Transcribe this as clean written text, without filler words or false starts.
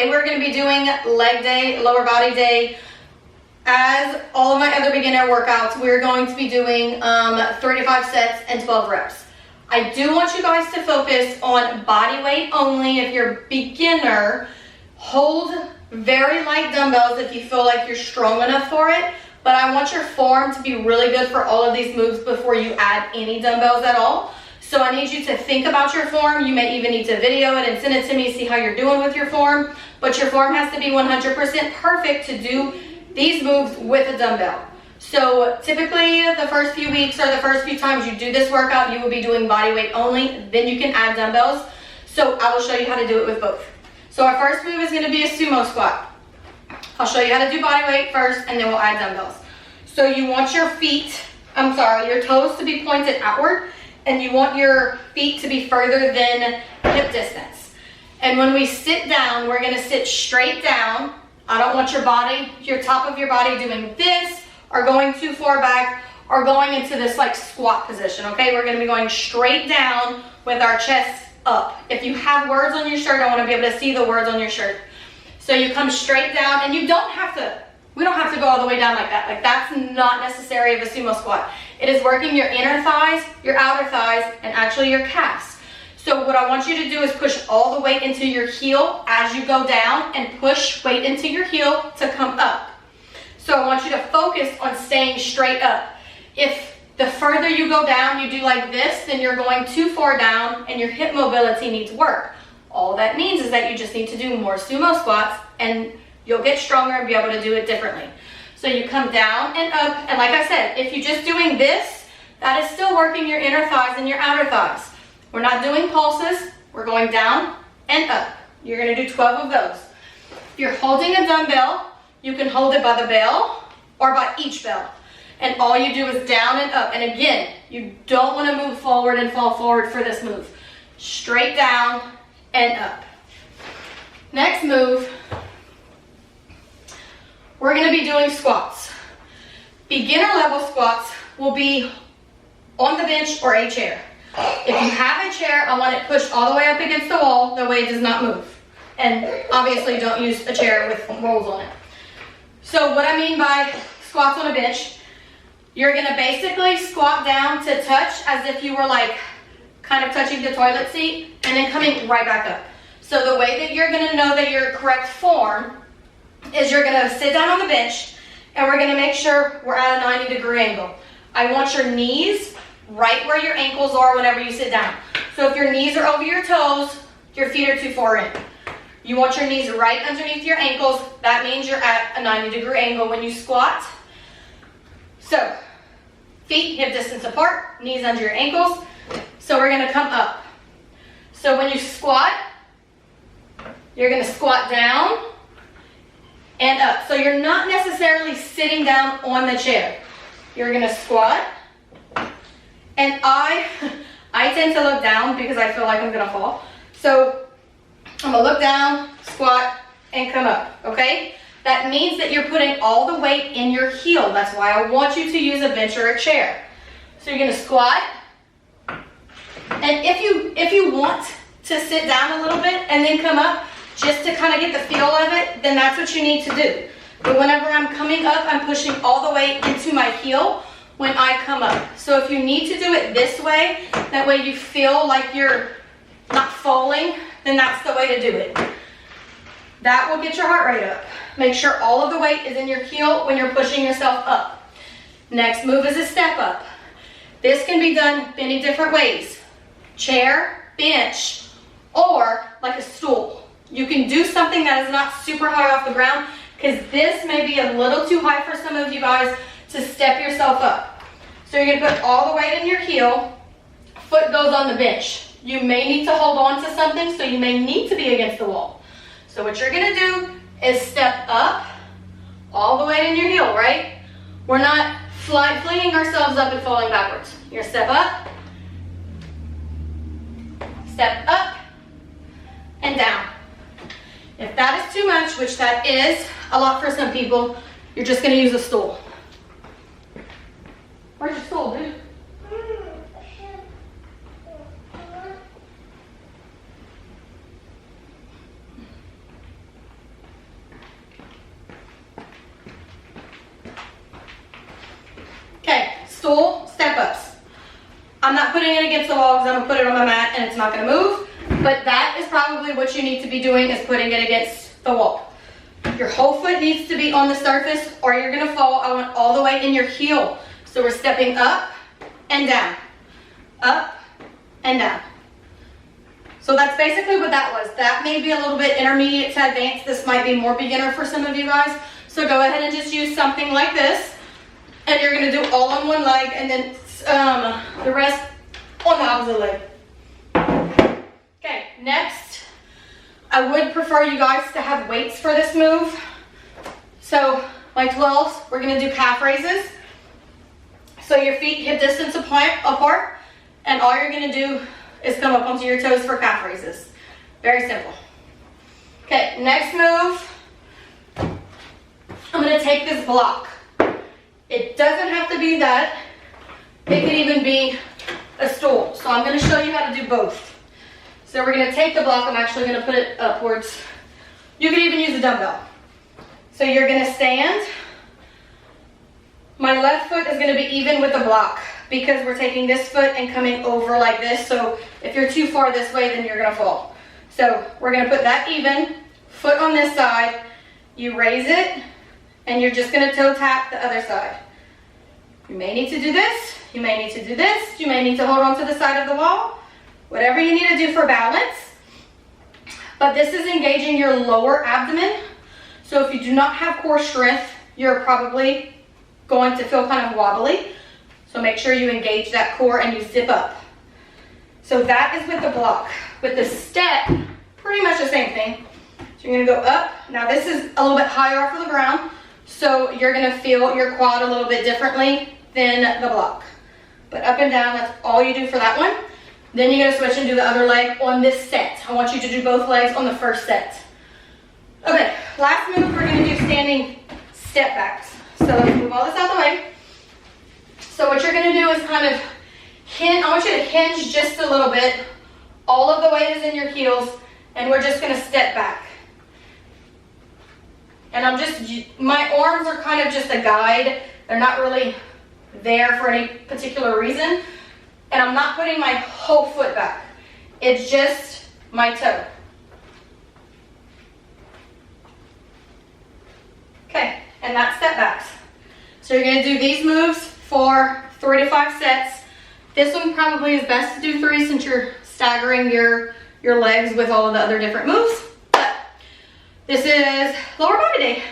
Today we're going to be doing leg day, lower body day. As all of my other beginner workouts, we're going to be doing 35 sets and 12 reps. I do want you guys to focus on body weight only. If you're a beginner, hold very light dumbbells if you feel like you're strong enough for it. But I want your form to be really good for all of these moves before you add any dumbbells at all. So I need you to think about your form. You may even need to video it and send it to me, see how you're doing with your form. But your form has to be 100% perfect to do these moves with a dumbbell. So typically the first few weeks or the first few times you do this workout, you will be doing body weight only. Then you can add dumbbells. So I will show you how to do it with both. So our first move is going to be a sumo squat. I'll show you how to do body weight first and then we'll add dumbbells. So you want your your toes to be pointed outward and you want your feet to be further than hip distance. And when we sit down, we're going to sit straight down. I don't want your top of your body doing this or going too far back or going into this like squat position, okay? We're going to be going straight down with our chest up. If you have words on your shirt, I want to be able to see the words on your shirt. So you come straight down and we don't have to go all the way down like that. Like that's not necessary of a sumo squat. It is working your inner thighs, your outer thighs, and actually your calves. So what I want you to do is push all the weight into your heel as you go down and push weight into your heel to come up. So I want you to focus on staying straight up. If the further you go down, you do like this, then you're going too far down and your hip mobility needs work. All that means is that you just need to do more sumo squats and you'll get stronger and be able to do it differently. So you come down and up, and like I said, if you're just doing this, that is still working your inner thighs and your outer thighs. We're not doing pulses, we're going down and up. You're gonna do 12 of those. If you're holding a dumbbell, you can hold it by the bell or by each bell. And all you do is down and up. And again, you don't wanna move forward and fall forward for this move. Straight down and up. Next move, we're gonna be doing squats. Beginner level squats will be on the bench or a chair. If you have a chair, I want it pushed all the way up against the wall, that way it does not move. And obviously don't use a chair with rolls on it. So what I mean by squats on a bench, you're gonna basically squat down to touch as if you were like kind of touching the toilet seat and then coming right back up. So the way that you're gonna know that your correct form is you're gonna sit down on the bench and we're gonna make sure we're at a 90-degree angle. I want your knees right where your ankles are whenever you sit down. So if your knees are over your toes, your feet are too far in. You want your knees right underneath your ankles. That means you're at a 90-degree angle when you squat. So feet hip distance apart, knees under your ankles. So we're gonna come up. So when you squat, you're gonna squat down and up. So you're not necessarily sitting down on the chair. You're gonna squat. And I tend to look down because I feel like I'm gonna fall. So I'm gonna look down, squat, and come up, okay? That means that you're putting all the weight in your heel. That's why I want you to use a bench or a chair. So you're gonna squat. And if you want to sit down a little bit and then come up, just to kind of get the feel of it, then that's what you need to do. But whenever I'm coming up, I'm pushing all the weight into my heel when I come up. So if you need to do it this way, that way you feel like you're not falling, then that's the way to do it. That will get your heart rate up. Make sure all of the weight is in your heel when you're pushing yourself up. Next move is a step up. This can be done many different ways. Chair, bench, or like a stool. You can do something that is not super high off the ground because this may be a little too high for some of you guys to step yourself up. So you're gonna put all the weight in your heel, foot goes on the bench. You may need to hold on to something, so you may need to be against the wall. So what you're gonna do is step up, all the weight in your heel, right? We're not flinging ourselves up and falling backwards. You're gonna step up, and down. If that is too much, which that is a lot for some people, you're just gonna use a stool. Where's your stool, dude? stool step ups. I'm not putting it against the wall because I'm gonna put it on my mat and it's not gonna move, but that is probably what you need to be doing, is putting it against the wall. Your whole foot needs to be on the surface or you're gonna fall. I want all the way in your heel. So we're stepping up and down, up and down. So that's basically what that was. That may be a little bit intermediate to advanced. This might be more beginner for some of you guys. So go ahead and just use something like this. And you're gonna do all on one leg and then the rest on the opposite leg. Okay, next, I would prefer you guys to have weights for this move. So my 12s, we're gonna do calf raises. So your feet hip distance apart, and all you're gonna do is come up onto your toes for calf raises. Very simple. Okay, next move, I'm gonna take this block. It doesn't have to be that. It could even be a stool. So I'm gonna show you how to do both. So we're gonna take the block, I'm actually gonna put it upwards. You could even use a dumbbell. So you're gonna stand. My left foot is gonna be even with the block because we're taking this foot and coming over like this. So if you're too far this way, then you're gonna fall. So we're gonna put that even, foot on this side, you raise it, and you're just gonna toe tap the other side. You may need to do this, you may need to do this, you may need to hold on to the side of the wall, whatever you need to do for balance. But this is engaging your lower abdomen. So if you do not have core strength, you're probably going to feel kind of wobbly. So make sure you engage that core and you zip up. So that is with the block. With the step, pretty much the same thing. So you're gonna go up. Now this is a little bit higher off of the ground, so you're gonna feel your quad a little bit differently than the block. But up and down, that's all you do for that one. Then you're gonna switch and do the other leg on this set. I want you to do both legs on the first set. Okay, last move, we're gonna do standing step backs. So let's move all this out of the way. So what you're gonna do is kind of hinge, I want you to hinge just a little bit. All of the weight is in your heels, and we're just gonna step back. And my arms are kind of just a guide. They're not really there for any particular reason. And I'm not putting my whole foot back. It's just my toe. Okay, and that's step backs. So you're gonna do these moves for 3 to 5 sets. This one probably is best to do 3 since you're staggering your legs with all of the other different moves. But this is lower body day.